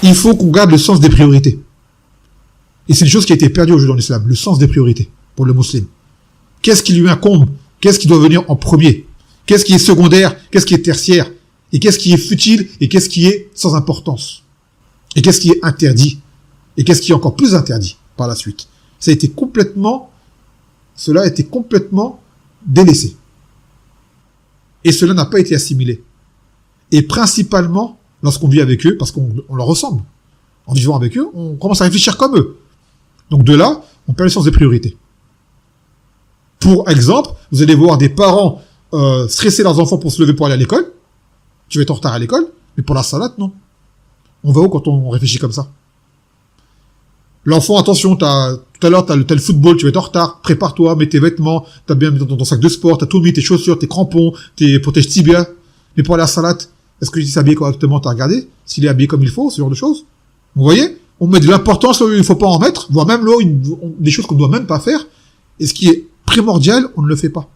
Il faut qu'on garde le sens des priorités. Et c'est une chose qui a été perdue aujourd'hui dans l'islam, le sens des priorités pour le musulman. Qu'est-ce qui lui incombe? Qu'est-ce qui doit venir en premier? Qu'est-ce qui est secondaire? Qu'est-ce qui est tertiaire? Et qu'est-ce qui est futile? Et qu'est-ce qui est sans importance? Et qu'est-ce qui est interdit? Et qu'est-ce qui est encore plus interdit par la suite? Cela a été complètement délaissé. Et cela n'a pas été assimilé. Et principalement, lorsqu'on vit avec eux, parce qu'on leur ressemble. En vivant avec eux, on commence à réfléchir comme eux. Donc de là, on perd le sens des priorités. Pour exemple, vous allez voir des parents stresser leurs enfants pour se lever pour aller à l'école. Tu vas être en retard à l'école, mais pour la salade, non. On va où quand on réfléchit comme ça? L'enfant, attention, tout à l'heure, t'as le football, tu vas être en retard, prépare-toi, mets tes vêtements, t'as bien mis dans ton sac de sport, t'as tout mis, tes chaussures, tes crampons, tes protèges tibias. Mais pour aller à la salade, est-ce que il s'est habillé correctement, t'as regardé? S'il est habillé comme il faut, ce genre de choses? Vous voyez? On met de l'importance là où il ne faut pas en mettre, voire même là où des choses qu'on ne doit même pas faire. Et ce qui est primordial, on ne le fait pas.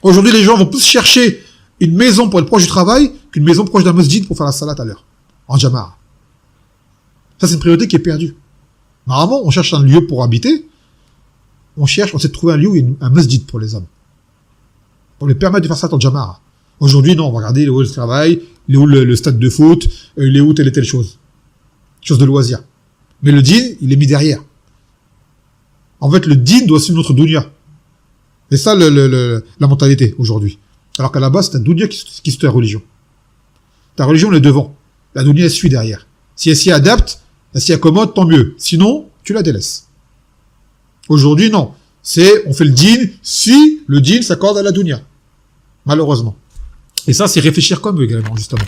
Aujourd'hui, les gens vont plus chercher une maison pour être proche du travail qu'une maison proche d'un masjid pour faire la salat à l'heure. En jama'a. Ça, c'est une priorité qui est perdue. Normalement, on cherche un lieu pour habiter. On essaie de trouver un lieu où il y a un masjid pour les hommes. Pour les permettre de faire ça en jama'a. Aujourd'hui, non, on va regarder où est le travail, il est où le stade de foot, il est où telle et telle chose. Chose de loisir. Mais le din, il est mis derrière. En fait, le din doit suivre notre dunya. C'est ça la mentalité aujourd'hui. Alors qu'à la base, c'est ta dunya qui suit ta religion. Ta religion, elle est devant. La dunya, elle suit derrière. Si elle s'y adapte, elle s'y accommode, tant mieux. Sinon, tu la délaisses. Aujourd'hui, non. On fait le din si le din s'accorde à la dunya. Malheureusement. Et ça, c'est réfléchir comme eux également, justement.